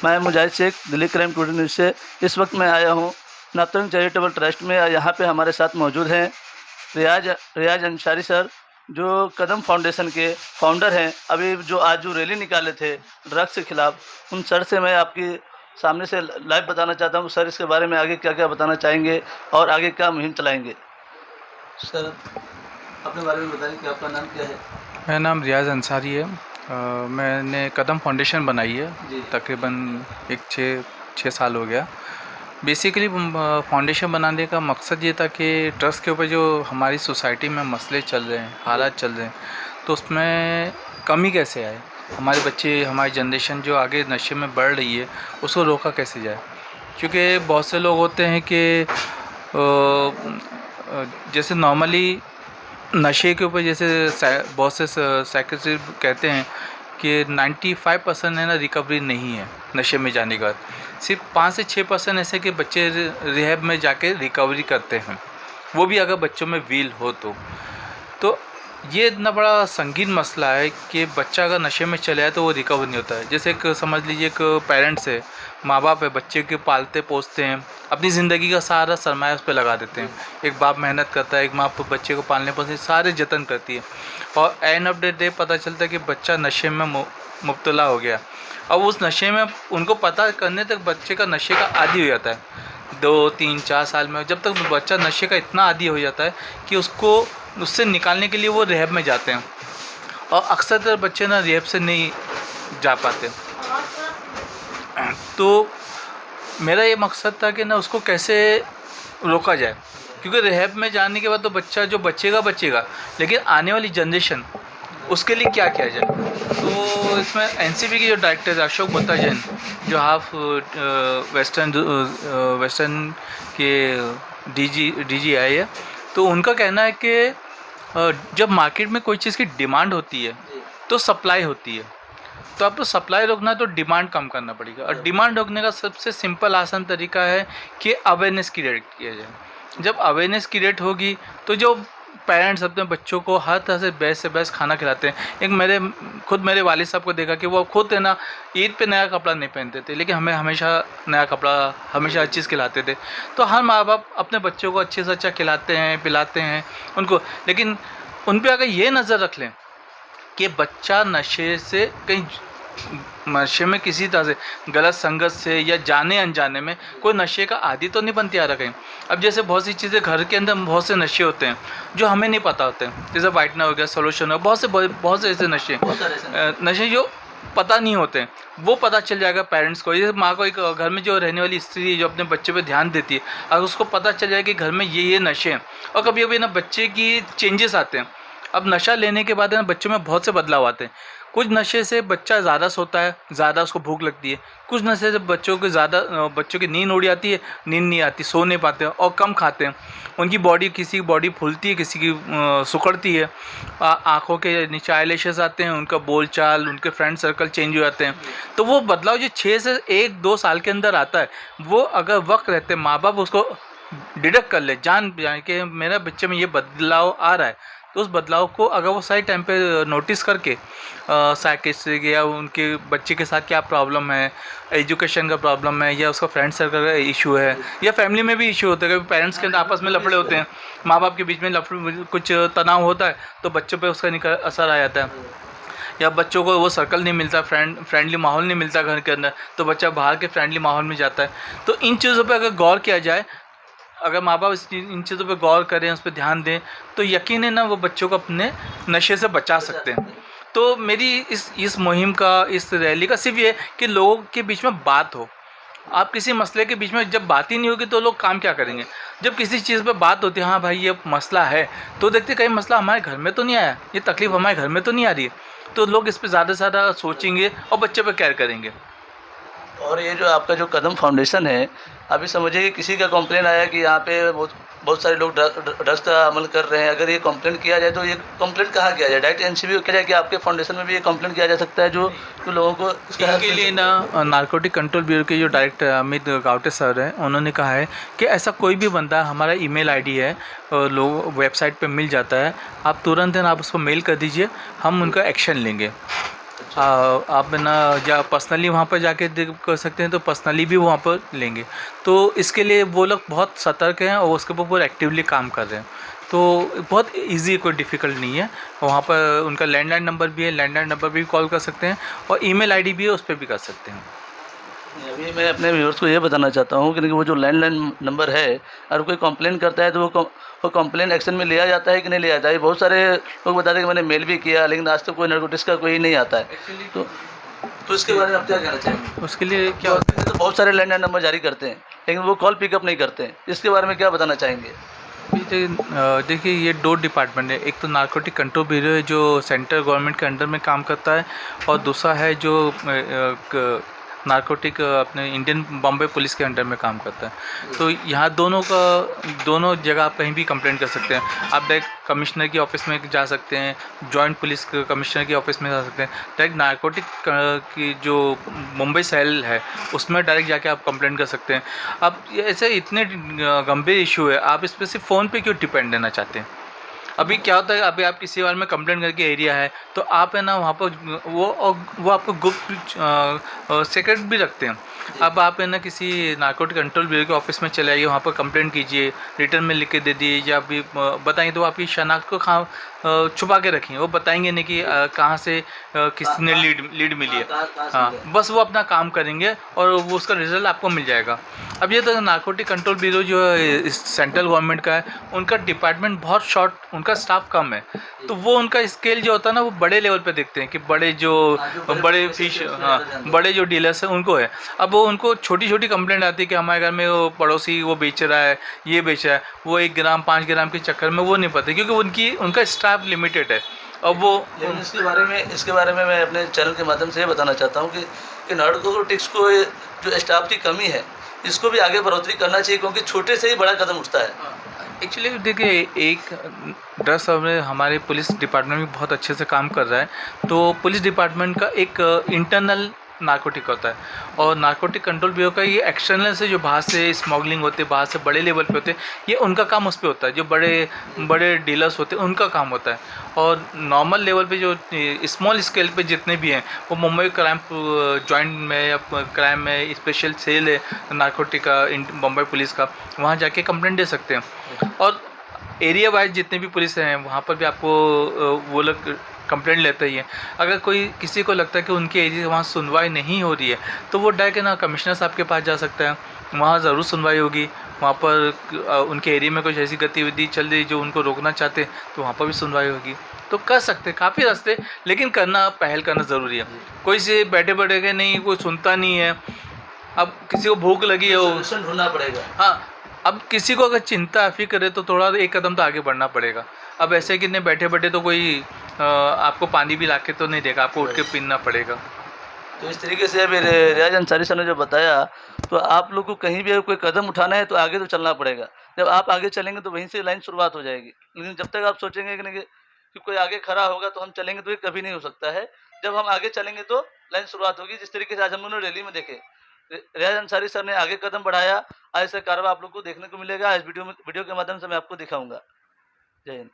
मैं Mujahid Shaikh, Delhi crime today news से। इस वक्त मैं आया हूँ नवतरुण चैरिटेबल ट्रस्ट में। यहाँ पे हमारे साथ मौजूद हैं रियाज अंसारी सर, जो कदम फाउंडेशन के फाउंडर हैं। अभी जो रैली निकाले थे ड्रग्स के खिलाफ, उन सर से मैं आपकी सामने से लाइव बताना चाहता हूँ। सर इसके बारे में आगे क्या क्या बताना चाहेंगे और आगे क्या मुहिम चलाएंगे। सर अपने बारे में बताइए कि आपका नाम क्या है। मेरा नाम रियाज अंसारी है। मैंने कदम फाउंडेशन बनाई है, तकरीबन एक छः साल हो गया। बेसिकली फाउंडेशन बनाने का मकसद ये था कि ड्रग्स के ऊपर जो हमारी सोसाइटी में मसले चल रहे हैं, हालात चल रहे हैं, तो उसमें कमी कैसे आए। हमारे बच्चे, हमारी जनरेशन जो आगे नशे में बढ़ रही है, उसको रोका कैसे जाए। क्योंकि बहुत से लोग होते हैं कि जैसे नॉर्मली नशे के ऊपर, जैसे बहुत से साइकियाट्रिस्ट कहते हैं कि 95% है ना रिकवरी नहीं है नशे में जाने के बाद। सिर्फ 5 से 6% ऐसे कि बच्चे रिहैब में जाके रिकवरी करते हैं, वो भी अगर बच्चों में व्हील हो तो ये इतना बड़ा संगीन मसला है कि बच्चा अगर नशे में चले जाए तो वो रिकवर नहीं होता है। जैसे एक समझ लीजिए एक पेरेंट्स है, माँ बाप है, बच्चे के पालते पोसते हैं, अपनी ज़िंदगी का सारा सरमाया उस पर लगा देते हैं। एक बाप मेहनत करता है, एक माँ बच्चे को पालने पोसने सारे जतन करती है, और एंड ऑफ द डे पता चलता है कि बच्चा नशे में मुब्तला हो गया। अब उस नशे में उनको पता करने तक बच्चे का नशे का आदी हो जाता है। 2, 3, 4 साल में जब तक बच्चा नशे का इतना आदी हो जाता है कि उससे निकालने के लिए वो रिहैब में जाते हैं, और अक्सर बच्चे ना रिहैब से नहीं जा पाते। तो मेरा ये मकसद था कि ना उसको कैसे रोका जाए, क्योंकि रिहैब में जाने के बाद तो बच्चा जो बचेगा, लेकिन आने वाली जनरेशन उसके लिए क्या किया जाए। तो इसमें एनसीबी के जो डायरेक्टर है अशोक बोता जैन, जो हाफ वेस्टर्न के डीजी आए है, तो उनका कहना है कि जब मार्केट में कोई चीज़ की डिमांड होती है तो सप्लाई होती है। तो आपको सप्लाई रोकना है तो डिमांड कम करना पड़ेगा, और डिमांड रोकने का सबसे सिंपल आसान तरीका है कि अवेयरनेस क्रिएट किया जाए। जब अवेयरनेस क्रिएट होगी तो जो पेरेंट्स अपने बच्चों को हर तरह से बेस्ट खाना खिलाते हैं। एक मेरे वालिद साहब को देखा कि वो खुद है ना ईद पे नया कपड़ा नहीं पहनते थे, लेकिन हमें हमेशा नया कपड़ा, हमेशा हर चीज़ खिलाते थे। तो हर माँ बाप अपने बच्चों को अच्छे से अच्छा खिलाते हैं, पिलाते हैं उनको, लेकिन उन पर अगर ये नज़र रख लें कि बच्चा नशे में किसी तरह से गलत संगत से या जाने अनजाने में कोई नशे का आदी तो नहीं बनती आ रहा कहीं। अब जैसे बहुत सी चीज़ें घर के अंदर, बहुत से नशे होते हैं जो हमें नहीं पता होते हैं, जैसे वाइटनर हो गया, सोल्यूशन हो गया, बहुत से ऐसे नशे जो पता नहीं होते हैं, वो पता चल जाएगा पेरेंट्स को। जैसे माँ को, एक घर में जो रहने वाली स्त्री जो अपने बच्चे पे ध्यान देती है, अगर उसको पता चल जाए कि घर में ये नशे हैं, और कभी कभी ना बच्चे की चेंजेस आते हैं। अब नशा लेने के बाद ना बच्चों में बहुत से बदलाव आते हैं। कुछ नशे से बच्चा ज़्यादा सोता है, ज़्यादा उसको भूख लगती है। कुछ नशे से बच्चों की नींद उड़ जाती है, नींद नहीं आती, सो नहीं पाते हैं और कम खाते हैं। उनकी बॉडी, किसी की बॉडी फूलती है, किसी की सिकुड़ती है, आँखों के नीचे आईलैशेस आते हैं, उनका बोलचाल, उनके फ्रेंड सर्कल चेंज हो जाते हैं। तो वो बदलाव जो 6 से 1-2 साल के अंदर आता है, वो अगर वक्त रहते माँ बाप उसको डिटेक्ट कर ले, जान कि मेरा बच्चे में ये बदलाव आ रहा है, तो उस बदलाव को अगर वो सही टाइम पे नोटिस करके साइकियाट्रिस्ट या उनके बच्चे के साथ क्या प्रॉब्लम है, एजुकेशन का प्रॉब्लम है, या उसका फ्रेंड सर्कल का इशू है, या फैमिली में भी इशू होता है, कभी पेरेंट्स के अंदर आपस में लफड़े होते हैं, माँ बाप के बीच में कुछ तनाव होता है, तो बच्चों पे उसका असर आ जाता है, या बच्चों को वो सर्कल नहीं मिलता, फ्रेंडली माहौल नहीं मिलता घर के अंदर, तो बच्चा बाहर के फ्रेंडली माहौल में जाता है। तो इन चीज़ों पर अगर गौर किया जाए, अगर माँ बाप इन चीज़ों पे गौर करें, उस पर ध्यान दें, तो यकीन है ना वो बच्चों को अपने नशे से बचा सकते हैं। तो मेरी इस मुहिम का, इस रैली का सिर्फ ये कि लोगों के बीच में बात हो। आप किसी मसले के बीच में जब बात ही नहीं होगी तो लोग काम क्या करेंगे। जब किसी चीज़ पे बात होती है, हाँ भाई ये मसला है, तो देखते कहीं मसला हमारे घर में तो नहीं आया, ये तकलीफ़ हमारे घर में तो नहीं आ रही है, तो लोग इस पर ज़्यादा से ज़्यादा सोचेंगे और बच्चे पर केयर करेंगे। और ये जो आपका जो कदम फाउंडेशन है, अभी समझिए कि किसी का कंप्लेन आया कि यहाँ पे बहुत सारे लोग ड्रग्स का अमल कर रहे हैं, अगर ये कंप्लेन किया जाए तो ये कंप्लेन कहाँ किया जाए? डायरेक्ट एनसीबी को किया जाए कि आपके फाउंडेशन में भी ये कंप्लेन किया जा सकता है जो लोगों को इसके लिए ना नारकोटिक कंट्रोल ब्यूरो के जो डायरेक्टर अमित गावटे सर हैं, उन्होंने कहा है कि ऐसा कोई भी बंदा, हमारा ईमेल आईडी है, लोग वेबसाइट पे मिल जाता है, आप तुरंत आप उसको मेल कर दीजिए, हम उनका एक्शन लेंगे। आप है ना या पर्सनली वहाँ पर जाके कर सकते हैं, तो पर्सनली भी वहाँ पर लेंगे। तो इसके लिए वो लोग बहुत सतर्क हैं और उसके ऊपर बहुत एक्टिवली काम कर रहे हैं। तो बहुत इजी, कोई डिफ़िकल्ट नहीं है। वहाँ पर उनका लैंडलाइन नंबर भी है, लैंडलाइन नंबर भी कॉल कर सकते हैं, और ईमेल आईडी भी है, उस पर भी कर सकते हैं। अभी मैं अपने व्यूअर्स को ये बताना चाहता हूँ कि वो जो लैंडलाइन नंबर है, अगर कोई कंप्लेन करता है तो वो कंप्लेन एक्शन में लिया जाता है कि नहीं लिया जाता है? बहुत सारे लोग बताते हैं कि मैंने मेल भी किया, लेकिन आज तक कोई नारकोटिक्स का कोई नहीं आता है। एक्चुअली तो तो इसके बारे में आप क्या कहना चाहेंगे? उसके लिए क्या होता है, तो बहुत सारे लैंडलाइन नंबर जारी करते हैं, लेकिन वो कॉल पिकअप नहीं करते हैं। इसके बारे में क्या बताना चाहेंगे? देखिए ये दो डिपार्टमेंट है। एक तो नारकोटिक कंट्रोल ब्यूरो है, जो सेंट्रल गवर्नमेंट के अंडर में काम करता है, और दूसरा है जो नारकोटिक अपने इंडियन बॉम्बे पुलिस के अंडर में काम करता है। तो यहाँ दोनों जगह आप कहीं भी कंप्लेंट कर सकते हैं। आप डायरेक्ट कमिश्नर की ऑफिस में जा सकते हैं, जॉइंट पुलिस कमिश्नर की ऑफिस में जा सकते हैं, डायरेक्ट नारकोटिक की जो मुंबई सेल है उसमें डायरेक्ट जाके आप कंप्लेंट कर सकते हैं। अब ये ऐसे इतने गंभीर इशू है, आप इस पर सिर्फ फ़ोन पे क्यों डिपेंड रहना चाहते हैं? अभी क्या होता है, अभी आप किसी बारे में कंप्लेंट करके एरिया है, तो आप है ना वहाँ पर वो आपको गुप्त सेक्रेट भी रखते हैं। अब आप है ना किसी नारकोटिक कंट्रोल ब्यूरो के ऑफिस में चले आइए, वहाँ पर कंप्लेंट कीजिए, रिटर्न में लिख के दे दिए, या अभी बताएंगे तो आपकी शनाख्त को छुपा के रखें। वो बताएंगे नहीं कि कहाँ से किसने लीड मिली है। हाँ, बस वो अपना काम करेंगे और वो उसका रिजल्ट आपको मिल जाएगा। अब ये तो नारकोटिक कंट्रोल ब्यूरो जो है इस सेंट्रल गवर्नमेंट का है, उनका डिपार्टमेंट बहुत शॉर्ट, उनका स्टाफ कम है, तो वो उनका स्केल जो होता है ना, वो बड़े लेवल पे देखते हैं कि बड़े जो बड़े फिश, हाँ, बड़े जो डीलर्स हैं उनको है। अब वो उनको छोटी छोटी कंप्लेंट आती है कि हमारे घर में वो पड़ोसी वो बेच रहा है, ये बेच रहा है, वो 1 ग्राम 5 ग्राम के चक्कर में वो नहीं पता, क्योंकि उनका स्टाफ लिमिटेड है। अब वो लेकिन इसके बारे में मैं अपने चैनल के माध्यम से ये बताना चाहता हूँ कि नारकोटिक्स को जो स्टाफ की कमी है, इसको भी आगे बढ़ोतरी करना चाहिए, क्योंकि छोटे से ही बड़ा कदम उठता है। एक्चुअली देखिए, एक ड्रग्स में हमारे पुलिस डिपार्टमेंट भी बहुत अच्छे से काम कर रहा है। तो पुलिस डिपार्टमेंट का एक इंटरनल नारकोटिक होता है, और नारकोटिक कंट्रोल ब्यूरो का ये एक्सटर्नल से जो बाहर से स्मगलिंग होते हैं, बाहर से बड़े लेवल पे होते हैं, ये उनका काम उस पे होता है। जो बड़े बड़े डीलर्स होते हैं उनका काम होता है, और नॉर्मल लेवल पे जो स्मॉल स्केल पे जितने भी हैं, वो मुंबई क्राइम जॉइंट में या क्राइम में स्पेशल सेल है नारकोटिक का बम्बई पुलिस का, वहाँ जाके कंप्लेंट दे सकते हैं। और एरिया वाइज जितने भी पुलिस हैं वहाँ पर भी आपको वो लोग कंप्लेंट लेते ही हैं। अगर कोई किसी को लगता है कि उनके एरिया वहाँ सुनवाई नहीं हो रही है, तो वो डायरेक्ट ना कमिश्नर साहब के पास जा सकता है, वहाँ ज़रूर सुनवाई होगी। वहाँ पर उनके एरिया में कुछ ऐसी गतिविधि चल रही जो उनको रोकना चाहते, तो वहाँ पर भी सुनवाई होगी। तो कर सकते काफ़ी रास्ते, लेकिन पहल करना ज़रूरी है। कोई से बैठे बैठे के नहीं, कोई सुनता नहीं है। अब किसी को भूख लगी है, वो सोल्यूशन ढूंढना पड़ेगा। हाँ, अब किसी को अगर चिंता फिक्र है तो थोड़ा एक कदम तो आगे बढ़ना पड़ेगा। अब ऐसे कि नहीं बैठे बैठे तो कोई आपको पानी भी ला के तो नहीं देगा, आपको उठ के पीना पड़ेगा। तो इस तरीके से अभी रियाज अंसारी सर ने जो बताया, तो आप लोग को कहीं भी अगर कोई कदम उठाना है तो आगे तो चलना पड़ेगा। जब आप आगे चलेंगे तो वहीं से लाइन शुरुआत हो जाएगी। लेकिन जब तक आप सोचेंगे कि नहीं कि कोई आगे खड़ा होगा तो हम चलेंगे, तो ये कभी नहीं हो सकता है। जब हम आगे चलेंगे तो लाइन शुरुआत होगी। जिस तरीके से आज हम लोगों ने रैली में देखे, रियाज अंसारी सर ने आगे कदम बढ़ाया। आज ऐसा कारवा आप लोग को देखने को मिलेगा। इस वीडियो के माध्यम से मैं आपको दिखाऊंगा। जय हिंद।